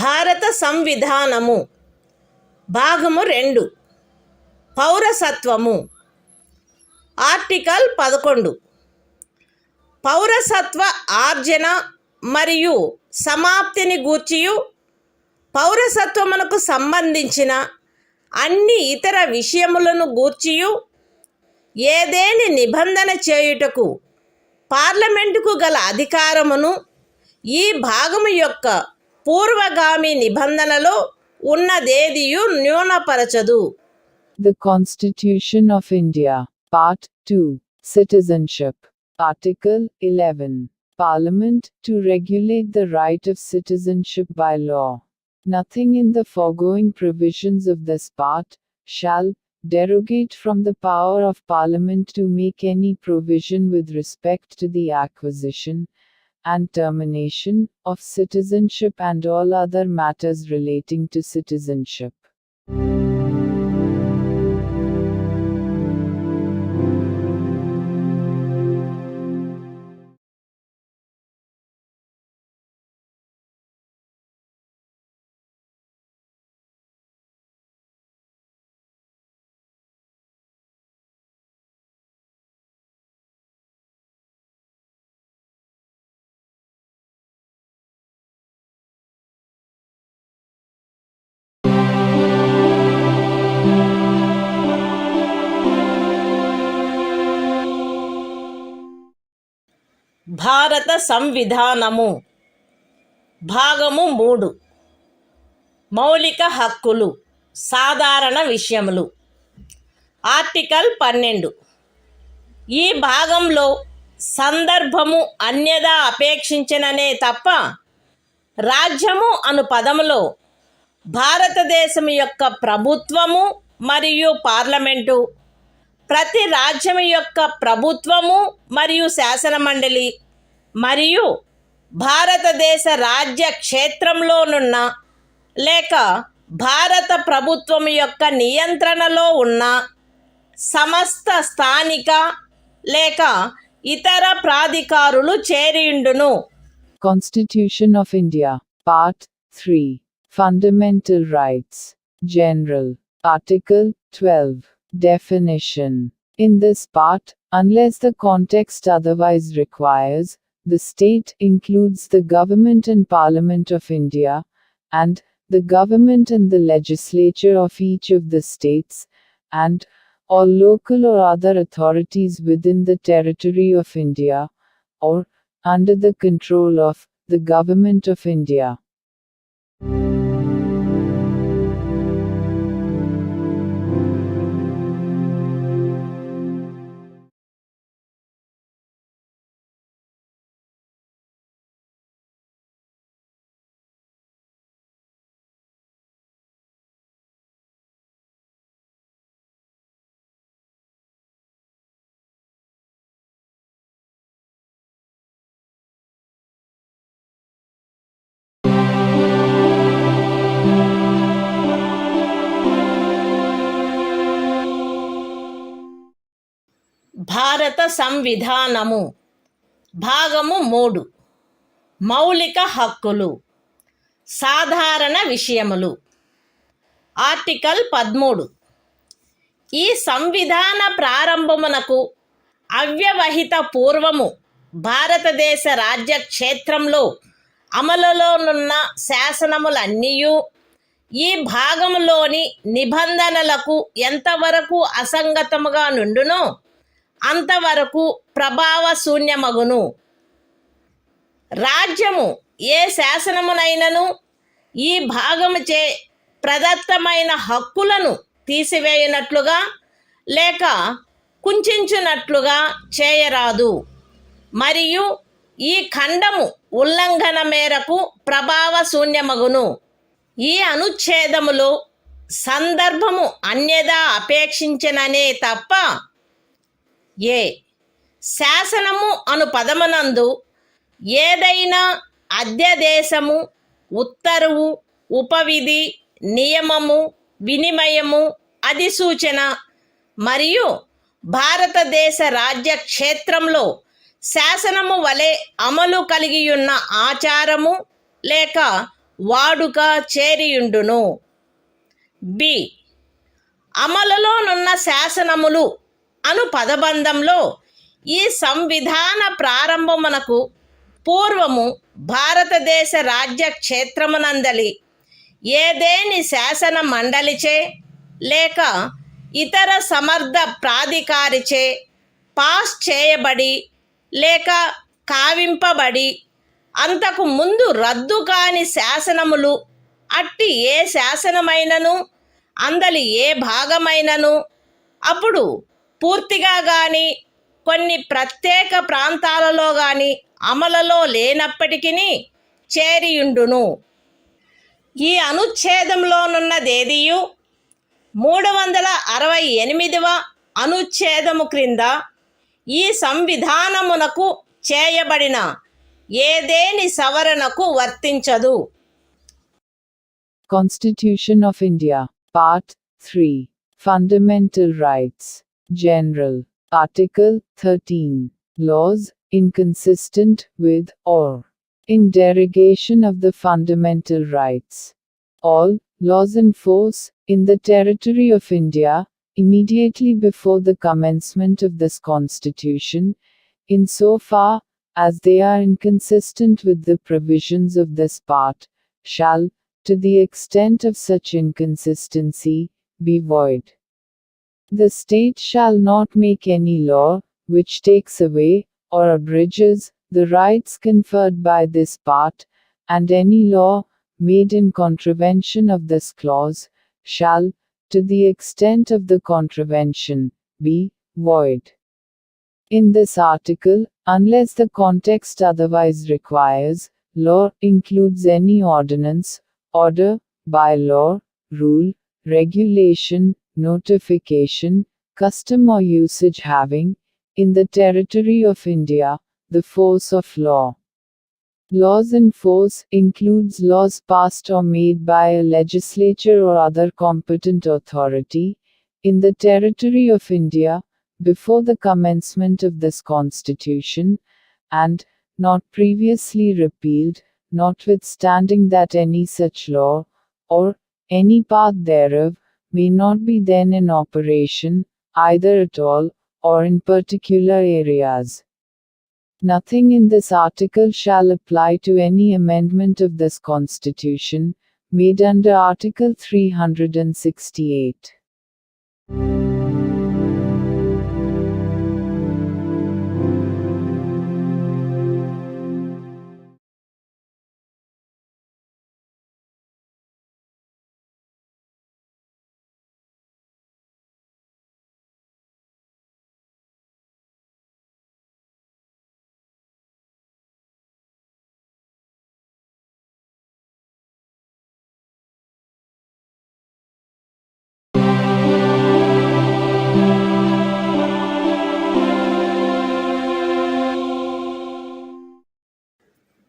భారత సంవిధానము భాగము 2 పౌరసత్వము ఆర్టికల్ 11 పౌరసత్వ ఆర్జన మరియు సమాప్తిని గూర్చియు పౌరసత్వమునకు సంబంధించిన అన్ని ఇతర విషయములను గూర్చియు ఏదేని నిబంధన చేయుటకు పార్లమెంటుకు గల అధికారమును ఈ భాగము యొక్క పూర్వగామి నిబంధనలో ఉన్నదేదియు న్యూనపరచదు. The Constitution of India, Part 2, Citizenship, Article 11, Parliament to regulate the right of citizenship by law. Nothing in the foregoing provisions of this part shall derogate from the power of Parliament to make any provision with respect to the acquisition and termination of citizenship and all other matters relating to citizenship. భారత సంవిధానము భాగము 3 మౌలిక హక్కులు సాధారణ విషయములు article 12 ఈ భాగంలో సందర్భము అన్యదా అపేక్షించిననే తప్ప రాజ్యము అను పదములో భారతదేశం యొక్క ప్రభుత్వము మరియు పార్లమెంటు, ప్రతి రాజ్యం యొక్క ప్రభుత్వము మరియు శాసనమండలి మరియు భారతదేశ రాజ్య క్షేత్రంలోనున్న లేక భారత ప్రభుత్వం యొక్క నియంత్రణలో ఉన్న సమస్త స్థానిక లేక ఇతర ప్రాధికారులు చేరియుండును. Constitution of India, Part 3, Fundamental Rights, General, Article 12, Definition. In this part, unless the context otherwise requires, the state includes the government and Parliament of India, and the government and the legislature of each of the states, and all local or other authorities within the territory of India, or under the control of the Government of India. భారత సంవిధానము భాగము 3 మౌలిక హక్కులు సాధారణ విషయములు article 13 ఈ సంవిధాన ప్రారంభమునకు అవ్యవహిత పూర్వము భారతదేశ రాజ్య క్షేత్రంలో అమలులోనున్న శాసనములన్నీయు ఈ భాగములోని నిబంధనలకు ఎంతవరకు అసంగతముగా నుండునో అంతవరకు ప్రభావశూన్యమగును. రాజ్యము ఏ శాసనమునైనను ఈ భాగముచే ప్రదత్తమైన హక్కులను తీసివేయనట్లుగా లేక కుంచునట్లుగా చేయరాదు, మరియు ఈ ఖండము ఉల్లంఘన మేరకు ప్రభావశూన్యమగును. ఈ అనుచ్ఛేదములో సందర్భము అన్యదా అపేక్షించిననే తప్ప ఏ శాసనము అను పదమునందు ఏదైనా అధ్యదేశము, ఉత్తర్వు, ఉపవిధి, నియమము, వినిమయము, అధిసూచన మరియు భారతదేశ రాజ్య క్షేత్రంలో శాసనము వలె అమలు కలిగియున్న ఆచారము లేక వాడుక చేరియుండును. బి. అమలులోనున్న శాసనములు అను పదబంధంలో ఈ సంవిధాన ప్రారంభమునకు పూర్వము భారతదేశ రాజ్య క్షేత్రమునందలి ఏదేని శాసన మండలిచే లేక ఇతర సమర్థ ప్రాధికారిచే పాస్ చేయబడి లేక కావింపబడి అంతకు ముందు రద్దు కాని శాసనములు అట్టి ఏ శాసనమైనను అందలి ఏ భాగమైనను అప్పుడు పూర్తిగా గాని కొన్ని ప్రత్యేక ప్రాంతాలలో గాని అమలులో లేనప్పటికీ చేరియుండును. ఈ అనుచ్ఛేదంలోనున్నదేదియు 368వ అనుచ్ఛేదము క్రింద ఈ సంవిధానమునకు చేయబడిన ఏదేని సవరణకు వర్తించదు. Constitution of India, Part 3, Fundamental Rights, General, Article 13, Laws inconsistent with or in derogation of the fundamental rights. All laws in force in the territory of India immediately before the commencement of this Constitution, insofar as they are inconsistent with the provisions of this part, shall, to the extent of such inconsistency, be void. The state shall not make any law which takes away or abridges the rights conferred by this part, and any law made in contravention of this clause shall, to the extent of the contravention, be void. In this article, unless the context otherwise requires, law includes any ordinance, order, bylaw, rule, regulation, notification, custom or usage having, in the territory of India, the force of law. Laws in force includes laws passed or made by a legislature or other competent authority, in the territory of India, before the commencement of this Constitution, and, not previously repealed, notwithstanding that any such law, or any part thereof, may not be then in operation, either at all, or in particular areas. Nothing in this article shall apply to any amendment of this Constitution, made under Article 368.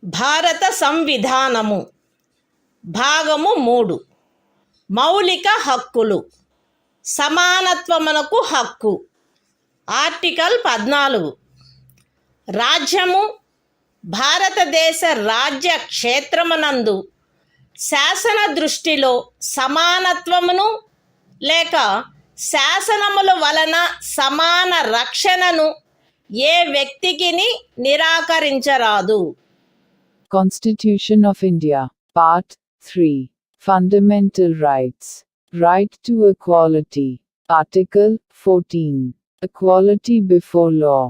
భారత సంవిధానము భాగము 3 మౌలిక హక్కులు సమానత్వమునకు హక్కు. Article 14 రాజ్యము భారతదేశ రాజ్య క్షేత్రమునందు శాసన దృష్టిలో సమానత్వమును లేక శాసనముల వలన సమాన రక్షణను ఏ వ్యక్తికిని నిరాకరించరాదు. Constitution of India, Part 3, Fundamental Rights, Right to Equality, Article 14, Equality before law.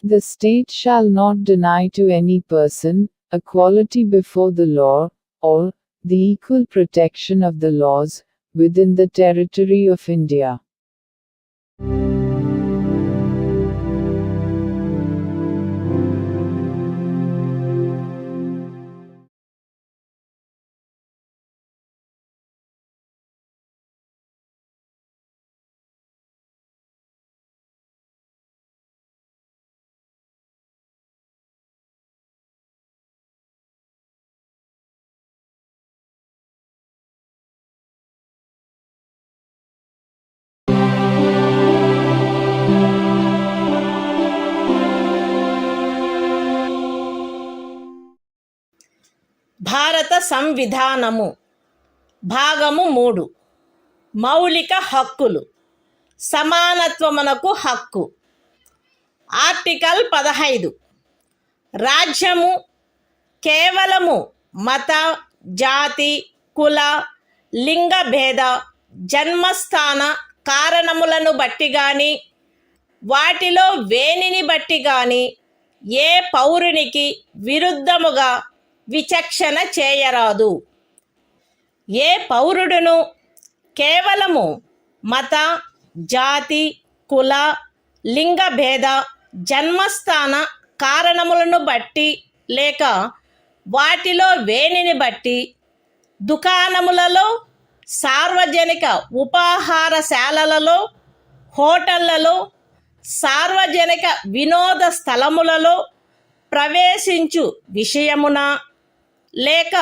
The state shall not deny to any person equality before the law, or the equal protection of the laws within the territory of India. భారత సంవిధానము భాగము 3 మౌలిక హక్కులు సమానత్వమునకు హక్కు. Article 15 రాజ్యము కేవలము మత, జాతి, కుల, లింగ భేద, జన్మస్థాన కారణములను బట్టి గాని వాటిలో వేనిని బట్టి గాని ఏ పౌరునికి విరుద్ధముగా విచక్షణ చేయరాదు. ఏ పౌరుడును కేవలము మత, జాతి, కుల, లింగ భేద, జన్మస్థాన కారణములను బట్టి లేక వాటిలో వేనిని బట్టి దుకాణములలో, సార్వజనిక ఉపాహారశాలలలో, హోటళ్లలో, సార్వజనిక వినోద స్థలములలో ప్రవేశించు విషయమున లేక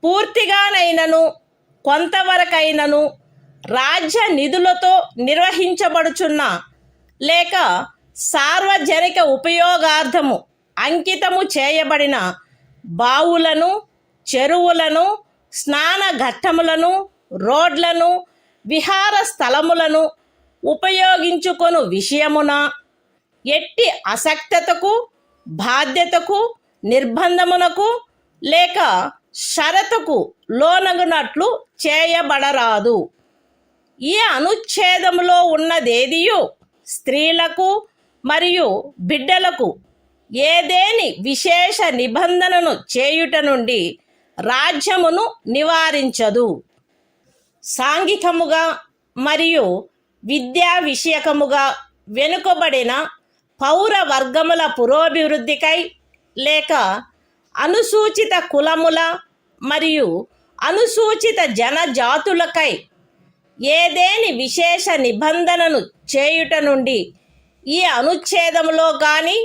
పూర్తిగానైనను కొంతవరకైనను రాజ్య నిధులతో నిర్వహించబడుచున్న లేక సార్వజనిక ఉపయోగార్థము అంకితము చేయబడిన బావులను, చెరువులను, స్నాన ఘట్టములను, రోడ్లను, విహార స్థలములను ఉపయోగించుకొను విషయమున ఎట్టి అసక్తతకు, బాధ్యతకు, నిర్బంధమునకు లేక షరతుకు లోనగునట్లు చేయబడరాదు. ఈ అనుచ్ఛేదములో ఉన్నదేదియు స్త్రీలకు మరియు బిడ్డలకు ఏదేని విశేష నిబంధనను చేయుట నుండి రాజ్యమును నివారించదు. సాంఘికముగా మరియు విద్యా విషయకముగా వెనుకబడిన పౌర వర్గముల పురోభివృద్ధికై లేక అనుసూచిత కులముల మరియు అనుసూచిత జనజాతులకై ఏదేని విశేష నిబంధనను చేయుట నుండి ఈ అనుచ్ఛేదములో గాని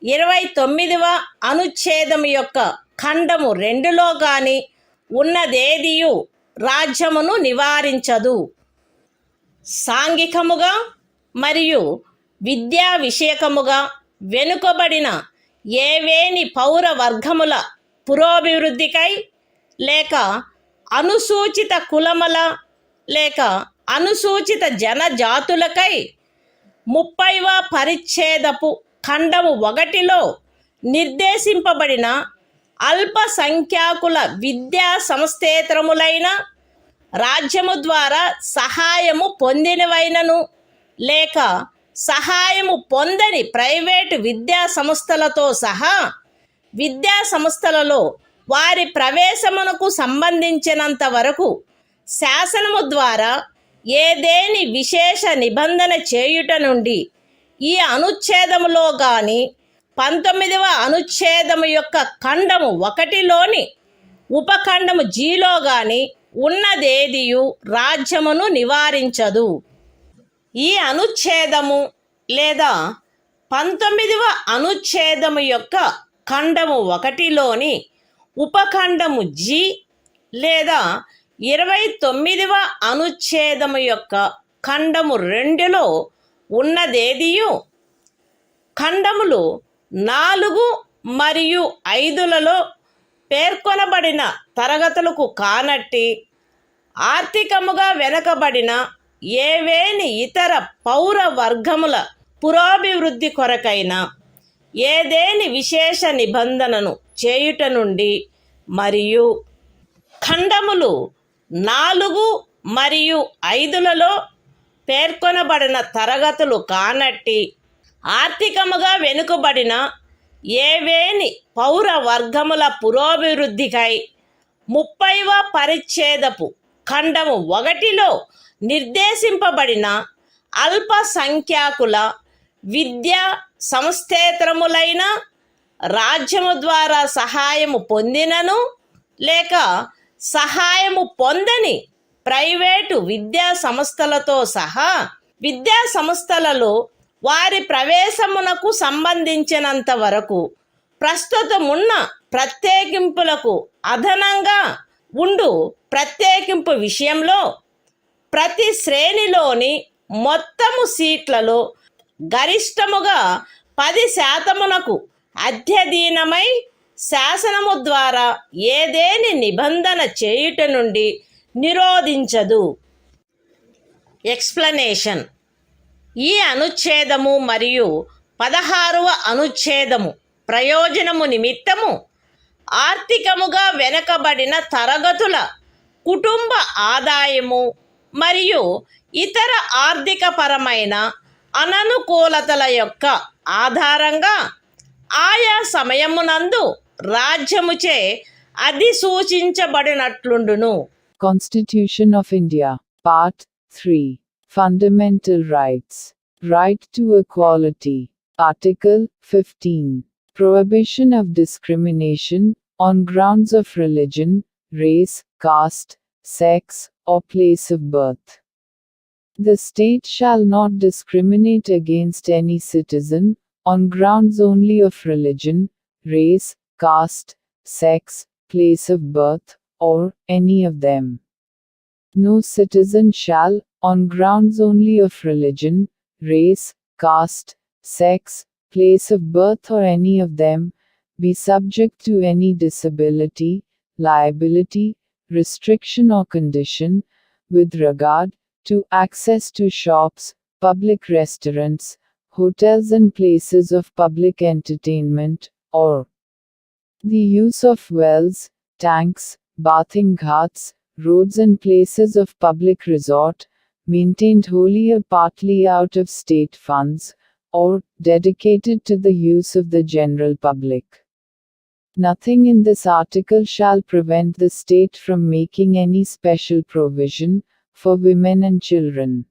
29వ అనుచ్ఛేదము యొక్క ఖండము 2లో గాని ఉన్నదేదియు రాజ్యమును నివారించదు. సాంఘికముగా మరియు విద్యా విషయకముగా వెనుకబడిన ఏవేని పౌర వర్గముల పురోభివృద్ధికై లేక అనుసూచిత కులముల లేక అనుసూచిత జనజాతులకై 30వ పరిచ్ఛేదపు ఖండము 1లో నిర్దేశింపబడిన అల్పసంఖ్యాకుల విద్యా సంస్థేతరములైన రాజ్యము ద్వారా సహాయము పొందినవైనను లేక సహాయము పొందని ప్రైవేటు విద్యా సంస్థలతో సహా విద్యా సంస్థలలో వారి ప్రవేశమునకు సంబంధించినంత వరకు శాసనము ద్వారా ఏదేని విశేష నిబంధన చేయుట నుండి ఈ అనుచ్ఛేదములో గాని 19వ అనుచ్ఛేదము యొక్క ఖండము 1లోని ఉపఖండము జీలో గాని ఉన్నదేదియు రాజ్యమును నివారించదు. ఈ అనుచ్ఛేదము లేదా 19వ అనుచ్ఛేదము యొక్క ఖండము 1లోని ఉపఖండము జి లేదా 29వ అనుచ్ఛేదము యొక్క ఖండము 2లో ఉన్నదేదియు ఖండములు 4 మరియు 5లలో పేర్కొనబడిన తరగతులకు కానట్టి ఆర్థికముగా వెనకబడిన ఏవేని ఇతర పౌర వర్గముల పురోభివృద్ధి కొరకైన ఏదేని విశేష నిబంధనను చేయుట నుండి మరియు ఖండములు 4 మరియు 5లలో పేర్కొనబడిన తరగతులు కానట్టి ఆర్థికముగా వెనుకబడిన ఏవేని పౌర వర్గముల పురోభివృద్ధికై 30వ పరిచ్ఛేదపు ఖండము 1లో నిర్దేశింపబడిన అల్పసంఖ్యాకుల విద్యా సంస్థేతరములైన రాజ్యము ద్వారా సహాయము పొందినను లేక సహాయము పొందని ప్రైవేటు విద్యా సంస్థలతో సహా విద్యా సంస్థలలో వారి ప్రవేశమునకు సంబంధించినంత వరకు ప్రస్తుతమున్న ప్రత్యేకింపులకు అదనంగా ఉండు ప్రత్యేకింపు విషయంలో ప్రతి శ్రేణిలోని మొత్తము సీట్లలో గరిష్టముగా 10% అధ్యధీనమై శాసనము ద్వారా ఏదేని నిబంధన చేయుట నుండి నిరోధించదు. ఎక్స్ప్లనేషన్. ఈ అనుచ్ఛేదము మరియు 16వ అనుచ్ఛేదము ప్రయోజనము నిమిత్తము ఆర్థికముగా వెనుకబడిన తరగతుల కుటుంబ ఆదాయము మరియు ఇతర ఆర్థికపరమైన అననుకూలతల యొక్క ఆధారంగా ఆయా సమయమునందు రాజ్యముచే అధిసూచించబడినట్లుండును. Constitution of India, Part 3. Fundamental Rights. Right to Equality. Article 15. Prohibition of discrimination on grounds of religion, race, caste, sex, or place of birth. The state shall not discriminate against any citizen on grounds only of religion, race, caste, sex, place of birth, or any of them. No citizen shall, on grounds only of religion, race, caste, sex, place of birth, or any of them, be subject to any disability, liability, restriction, or condition, with regard to access to shops, public restaurants, hotels, and places of public entertainment, or the use of wells, tanks, bathing ghats, roads, and places of public resort, maintained wholly or partly out of state funds, or dedicated to the use of the general public. Nothing in this article shall prevent the state from making any special provision for women and children.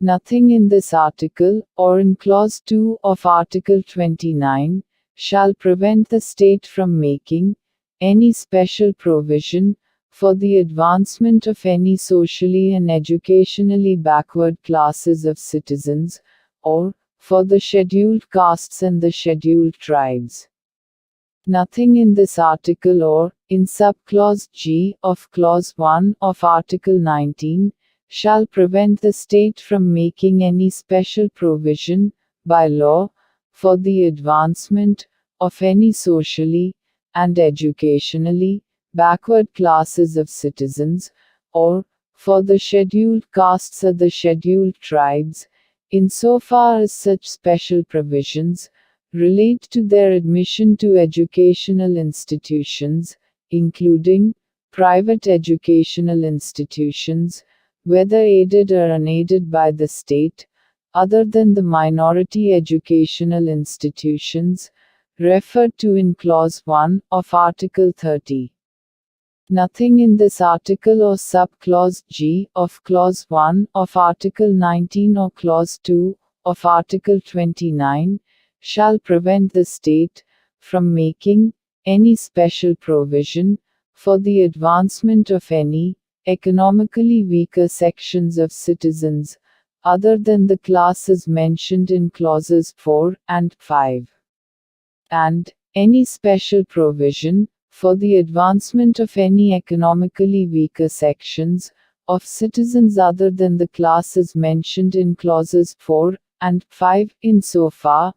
Nothing in this article, or in Clause 2 of Article 29, shall prevent the state from making any special provision for the advancement of any socially and educationally backward classes of citizens, or for the scheduled castes and the scheduled tribes. Nothing in this article or in subclause G of Clause 1 of Article 19 shall prevent the state from making any special provision, by law, for the advancement of any socially and educationally backward classes of citizens, or for the scheduled castes or the scheduled tribes, insofar as such special provisions relate to their admission to educational institutions, including private educational institutions, whether aided or unaided by the state, other than the minority educational institutions referred to in Clause 1 of Article 30. Nothing in this article or subclause G of Clause 1 of Article 19 or Clause 2 of Article 29 shall prevent the state from making any special provision for the advancement of any economically weaker sections of citizens, other than the classes mentioned in Clauses 4 and 5. And any special provision for the advancement of any economically weaker sections of citizens other than the classes mentioned in Clauses 4 and 5, insofar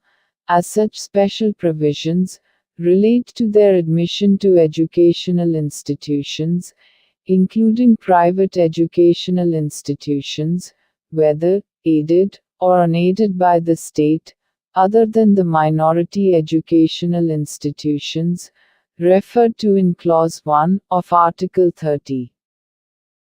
as such special provisions relate to their admission to educational institutions, including private educational institutions, whether aided or unaided by the state, other than the minority educational institutions referred to in Clause 1 of Article 30,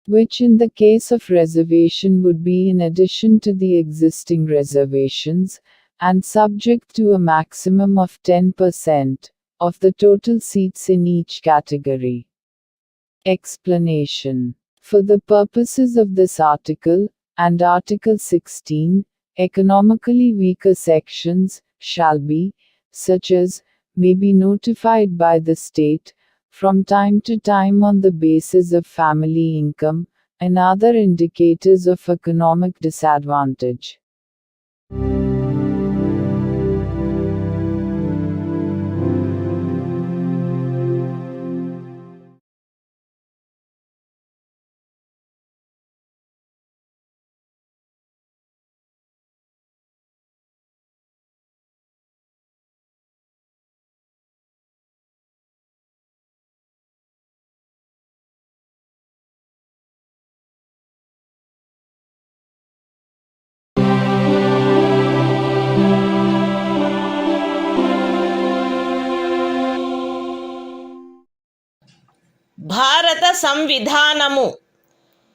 which in the case of reservation would be in addition to the existing reservations, and subject to a maximum of 10% of the total seats in each category. Explanation. For the purposes of this article, and Article 16, economically weaker sections shall be, such as may be notified by the state, from time to time on the basis of family income, and other indicators of economic disadvantage. సంవిధానము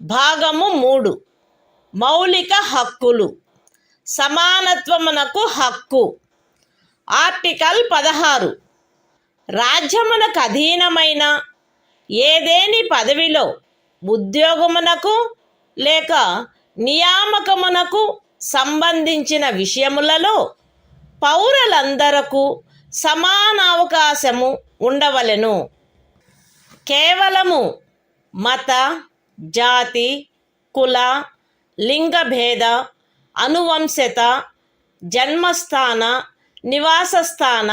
భాగము 3 మౌలిక హక్కులు సమానత్వమునకు హక్కు. Article 16 రాజ్యమునకు అధీనమైన ఏదేని పదవిలో ఉద్యోగమునకు లేక నియామకమునకు సంబంధించిన విషయములలో పౌరులందరకు సమాన అవకాశము ఉండవలెను. కేవలము మత, జాతి, కుల, లింగభేద, అనువంశత, జన్మస్థాన, నివాసస్థాన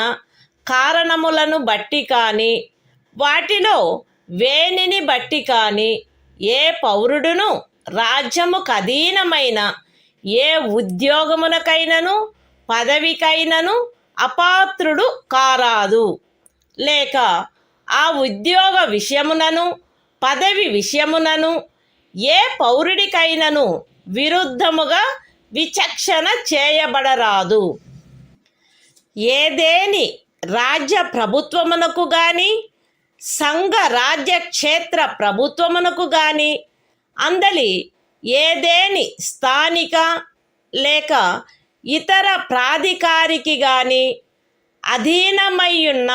కారణములను బట్టి కానీ వాటిలో వేనిని బట్టి కానీ ఏ పౌరుడును రాజ్యముకు అధీనమైన ఏ ఉద్యోగమునకైనను పదవికైనను అపాత్రుడు కారాదు. లేక ఆ ఉద్యోగ విషయమునను పదవి విషయమునను ఏ పౌరుడికైనను విరుద్ధముగా విచక్షణ చేయబడరాదు. ఏదేని రాజ్య ప్రభుత్వమునకు గాని సంఘ రాజ్య క్షేత్ర ప్రభుత్వమునకు గాని అందలి ఏదేని స్థానిక లేక ఇతర ప్రాధికారికి గాని అధీనమయ్యున్న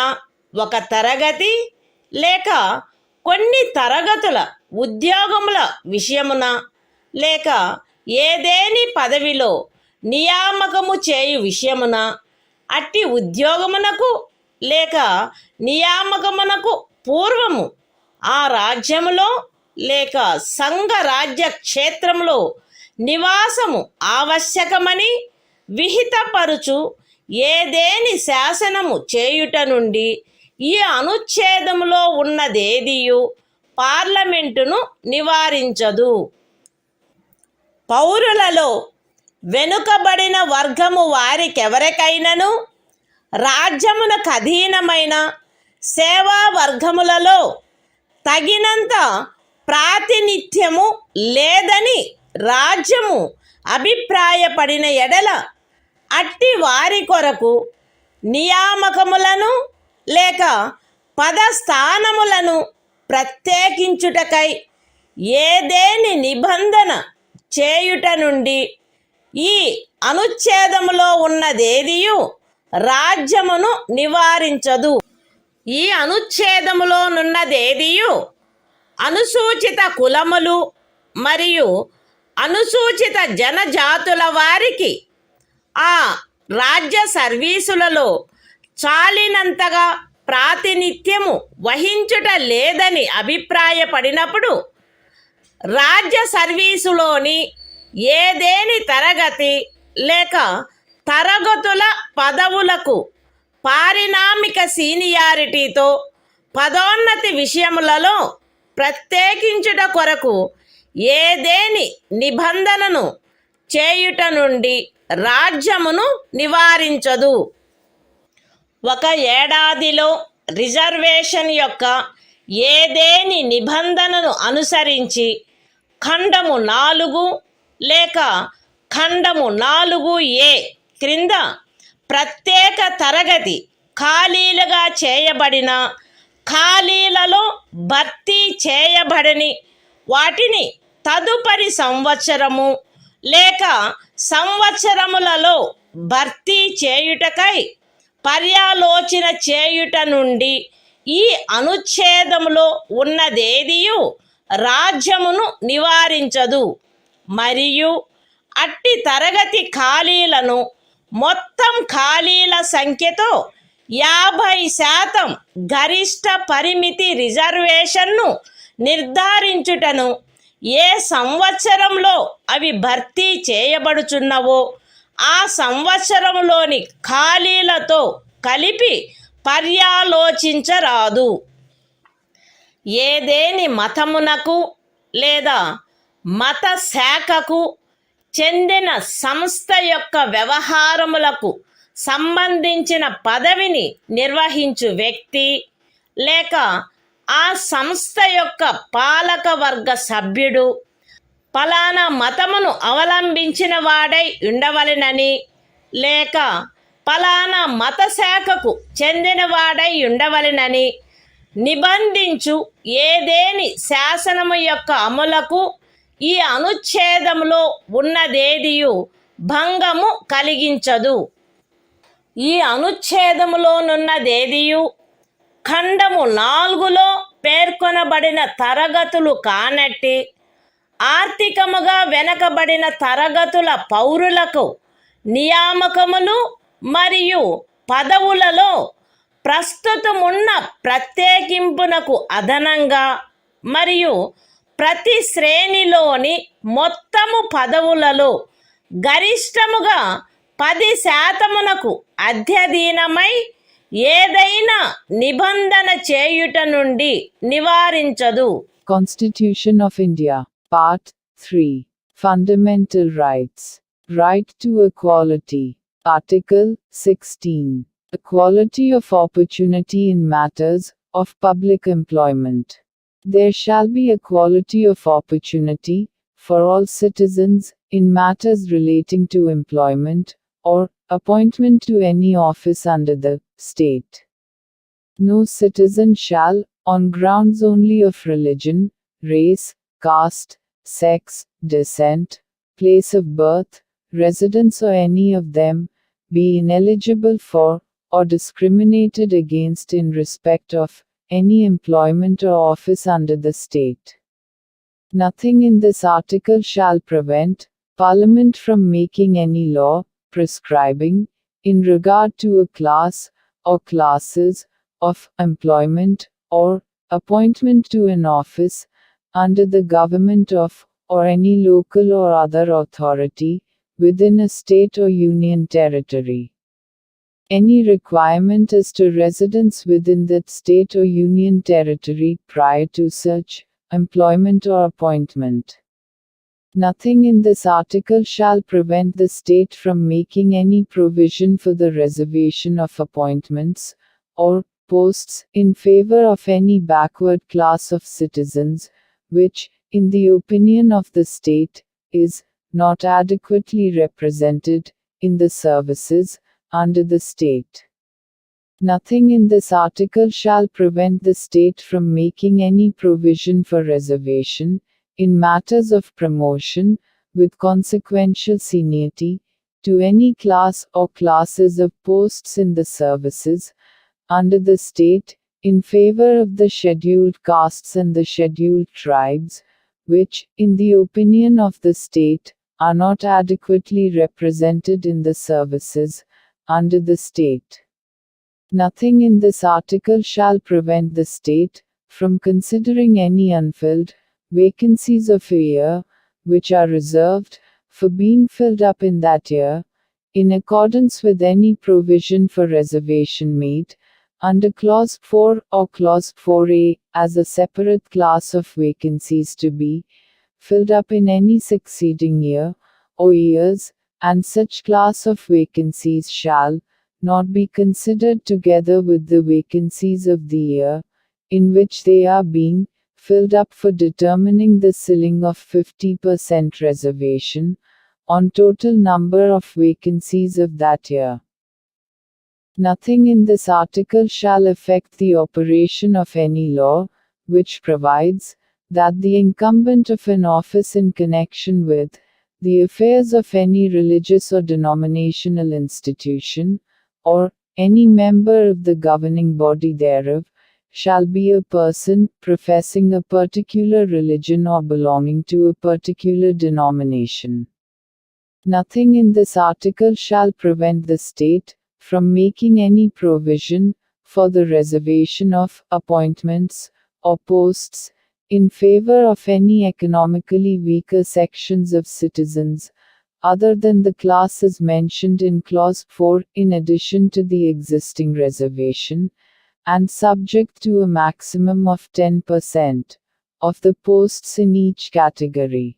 ఒక తరగతి లేక కొన్ని తరగతుల ఉద్యోగముల విషయమున లేక ఏదేని పదవిలో నియామకము చేయు విషయమున అట్టి ఉద్యోగమునకు లేక నియామకమునకు పూర్వము ఆ రాజ్యములో లేక సంఘ రాజ్య క్షేత్రంలో నివాసము ఆవశ్యకమని విహితపరుచు ఏదేని శాసనము చేయుట నుండి ఈ అనుచ్ఛేదములో ఉన్నదేదియు పార్లమెంటును నివారించదు. పౌరులలో వెనుకబడిన వర్గము వారికెవరికైనను రాజ్యమునకు అధీనమైన సేవా వర్గములలో తగినంత ప్రాతినిధ్యము లేదని రాజ్యము అభిప్రాయపడిన ఎడల అట్టి వారి కొరకు నియామకములను లేక పదస్థానములను ప్రత్యేకించుటకై ఏదేని నిబంధన చేయుట నుండి ఈ అనుచ్ఛేదములో ఉన్నదేదియు రాజ్యమును నివారించదు. ఈ అనుచ్ఛేదములోనున్నదేదియు అనుసూచిత కులములు మరియు అనుసూచిత జనజాతుల వారికి ఆ రాజ్య సర్వీసులలో చాలినంతగా ప్రాతినిధ్యము వహించుట లేదని అభిప్రాయపడినప్పుడు రాజ్య సర్వీసులోని ఏదేని తరగతి లేక తరగతుల పదవులకు పారిణామిక సీనియారిటీతో పదోన్నతి విషయములలో ప్రత్యేకించుట కొరకు ఏదేని నిబంధనను చేయుట నుండి రాజ్యమును నివారించదు. ఒక ఏడాదిలో రిజర్వేషన్ యొక్క ఏదేని నిబంధనను అనుసరించి ఖండము 4 లేక ఖండము 4A క్రింద ప్రత్యేక తరగతి ఖాళీలుగా చేయబడిన ఖాళీలలో భర్తీ చేయబడని వాటిని తదుపరి సంవత్సరము లేక సంవత్సరములలో భర్తీ చేయుటకై పర్యాలోచన చేయుట నుండి ఈ అనుచ్ఛేదములో ఉన్నదేదియు రాజ్యమును నివారించదు. మరియు అట్టి తరగతి ఖాళీలను మొత్తం ఖాళీల సంఖ్యతో 50% గరిష్ట పరిమితి రిజర్వేషన్ను నిర్ధారించుటను ఏ సంవత్సరంలో అవి భర్తీ చేయబడుచున్నవో ఆ సంవత్సరంలోని ఖాళీలతో కలిపి పర్యాలోచించరాదు. ఏదేని మతమునకు లేదా మత శాఖకు చెందిన సంస్థ యొక్క వ్యవహారములకు సంబంధించిన పదవిని నిర్వహించు వ్యక్తి లేక ఆ సంస్థ యొక్క పాలక వర్గ సభ్యుడు పలానా మతమును అవలంబించిన వాడై ఉండవలెనని లేక పలానా మత శాఖకు చెందినవాడై ఉండవలెనని నిబంధించు ఏదేని శాసనము యొక్క అమలుకు ఈ అనుచ్ఛేదములో ఉన్నదేదియు భంగము కలిగించదు. ఈ అనుచ్ఛేదములోనున్నదేదియు ఖండము 4లో పేర్కొనబడిన తరగతులు కానట్టి ఆర్థికముగా వెనకబడిన తరగతుల పౌరులకు నియామకములు మరియు పదవులలో ప్రస్తుతమున్న ప్రత్యేకింపునకు అదనంగా మరియు ప్రతి శ్రేణిలోని మొత్తము పదవులలో గరిష్టముగా 10% అధ్యధీనమై ఏదైనా నిబంధన చేయుట నుండి నివారించదు. Constitution of India, Part 3. Fundamental Rights. Right to Equality. Article 16. Equality of opportunity in matters of public employment. There shall be equality of opportunity for all citizens in matters relating to employment or appointment to any office under the state. No citizen shall, on grounds only of religion, race, caste, sex, descent, place of birth, residence or any of them, be ineligible for, or discriminated against in respect of, any employment or office under the state. Nothing in this article shall prevent Parliament from making any law, prescribing, in regard to a class, or classes, of employment, or appointment to an office, under the government of, or any local or other authority, within a state or union territory. Any requirement as to residence within that state or union territory prior to such employment or appointment. Nothing in this article shall prevent the state from making any provision for the reservation of appointments, or posts, in favor of any backward class of citizens, which, in the opinion of the state, is not adequately represented in the services under the state. Nothing in this article shall prevent the state from making any provision for reservation, in matters of promotion, with consequential seniority, to any class or classes of posts in the services under the state, in favor of the scheduled castes and the scheduled tribes, which, in the opinion of the state, are not adequately represented in the services under the state. Nothing in this article shall prevent the state from considering any unfilled vacancies of a year, which are reserved for being filled up in that year, in accordance with any provision for reservation made under Clause 4 or Clause 4a, as a separate class of vacancies to be filled up in any succeeding year or years, and such class of vacancies shall not be considered together with the vacancies of the year in which they are being filled up for determining the ceiling of 50% reservation on total number of vacancies of that year. Nothing in this article shall affect the operation of any law, which provides that the incumbent of an office in connection with the affairs of any religious or denominational institution, or any member of the governing body thereof, shall be a person professing a particular religion or belonging to a particular denomination. Nothing in this article shall prevent the state from making any provision for the reservation of appointments or posts in favor of any economically weaker sections of citizens, other than the classes mentioned in Clause 4, in addition to the existing reservation, and subject to a maximum of 10% of the posts in each category.